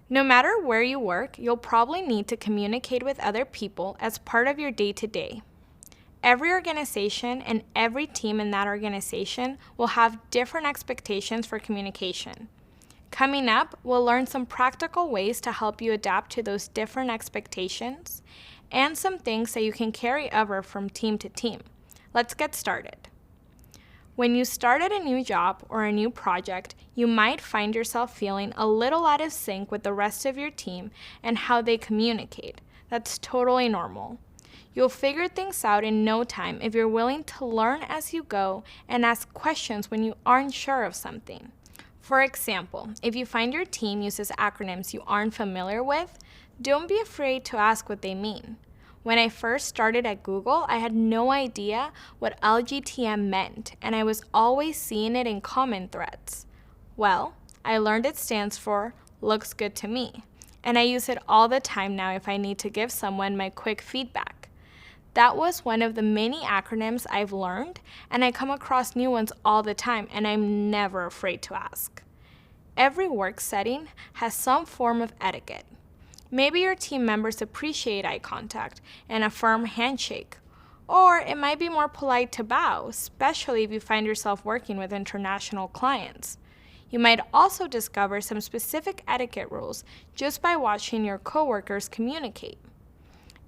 No matter where you work, you'll probably need to communicate with other people as part of your day-to-day. Every organization and every team in that organization will have different expectations for communication. Coming up, we'll learn some practical ways to help you adapt to those different expectations and some things that you can carry over from team to team. Let's get started. When you start at a new job or a new project, you might find yourself feeling a little out of sync with the rest of your team and how they communicate. That's totally normal. You'll figure things out in no time if you're willing to learn as you go and ask questions when you aren't sure of something. For example, if you find your team uses acronyms you aren't familiar with, don't be afraid to ask what they mean. When I first started at Google, I had no idea what LGTM meant, and I was always seeing it in comment threads. Well, I learned it stands for "looks good to me," and I use it all the time now if I need to give someone my quick feedback. That was one of the many acronyms I've learned, and I come across new ones all the time, and I'm never afraid to ask. Every work setting has some form of etiquette. Maybe your team members appreciate eye contact and a firm handshake, or it might be more polite to bow, especially if you find yourself working with international clients. You might also discover some specific etiquette rules just by watching your coworkers communicate.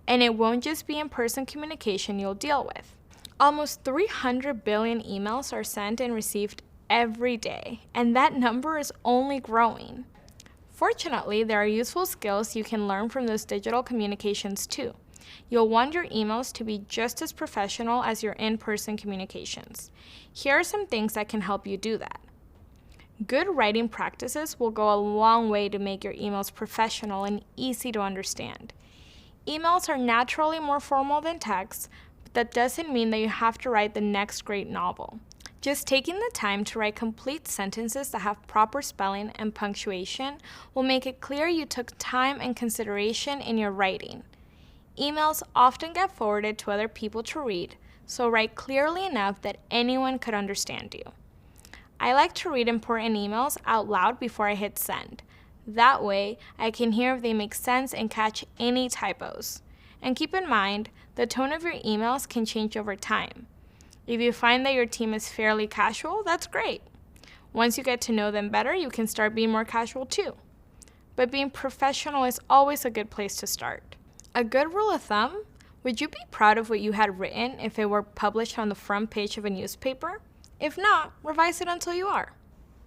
And it won't just be in-person communication you'll deal with. Almost 300 billion emails are sent and received every day, and that number is only growing. Fortunately, there are useful skills you can learn from those digital communications too. You'll want your emails to be just as professional as your in-person communications. Here are some things that can help you do that. Good writing practices will go a long way to make your emails professional and easy to understand. Emails are naturally more formal than text, but that doesn't mean that you have to write the next great novel. Just taking the time to write complete sentences that have proper spelling and punctuation will make it clear you took time and consideration in your writing. Emails often get forwarded to other people to read, so write clearly enough that anyone could understand you. I like to read important emails out loud before I hit send. That way, I can hear if they make sense and catch any typos. And keep in mind, the tone of your emails can change over time. If you find that your team is fairly casual, that's great. Once you get to know them better, you can start being more casual too. But being professional is always a good place to start. A good rule of thumb, would you be proud of what you had written if it were published on the front page of a newspaper? If not, revise it until you are.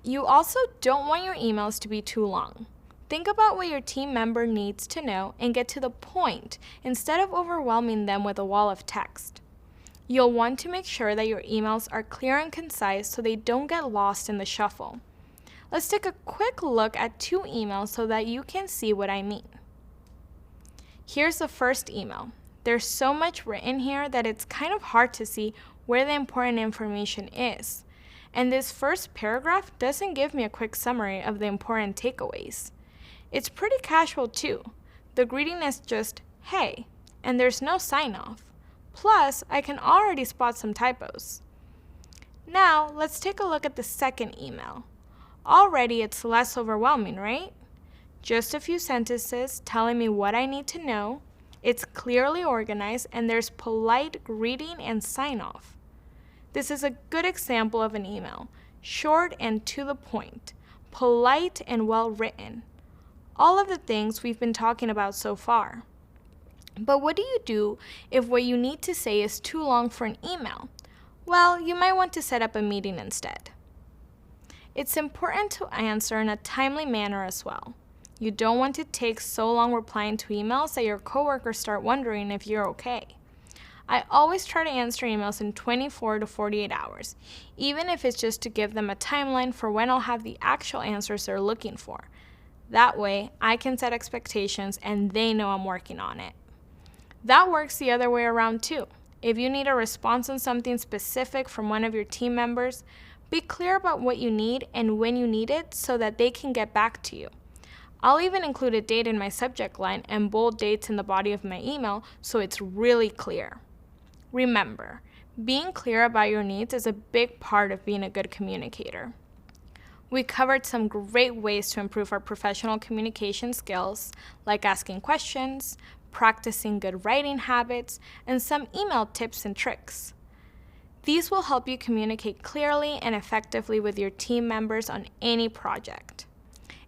You also don't want your emails to be too long. Think about what your team member needs to know and get to the point instead of overwhelming them with a wall of text. You'll want to make sure that your emails are clear and concise so they don't get lost in the shuffle. Let's take a quick look at 2 emails so that you can see what I mean. Here's the first email. There's so much written here that it's kind of hard to see where the important information is. And this first paragraph doesn't give me a quick summary of the important takeaways. It's pretty casual too. The greeting is just, "Hey," and there's no sign-off. Plus, I can already spot some typos. Now, let's take a look at the second email. Already it's less overwhelming, right? Just a few sentences telling me what I need to know. It's clearly organized and there's polite greeting and sign-off. This is a good example of an email, short and to the point, polite and well written. All of the things we've been talking about so far. But what do you do if what you need to say is too long for an email? Well, you might want to set up a meeting instead. It's important to answer in a timely manner as well. You don't want to take so long replying to emails that your coworkers start wondering if you're okay. I always try to answer emails in 24 to 48 hours, even if it's just to give them a timeline for when I'll have the actual answers they're looking for. That way, I can set expectations and they know I'm working on it. That works the other way around too. If you need a response on something specific from one of your team members, be clear about what you need and when you need it so that they can get back to you. I'll even include a date in my subject line and bold dates in the body of my email so it's really clear. Remember, being clear about your needs is a big part of being a good communicator. We covered some great ways to improve our professional communication skills, like asking questions, practicing good writing habits, and some email tips and tricks. These will help you communicate clearly and effectively with your team members on any project.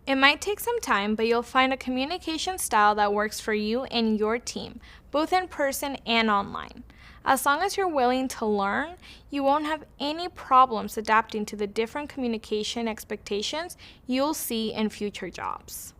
It might take some time, but you'll find a communication style that works for you and your team, both in person and online. As long as you're willing to learn, you won't have any problems adapting to the different communication expectations you'll see in future jobs.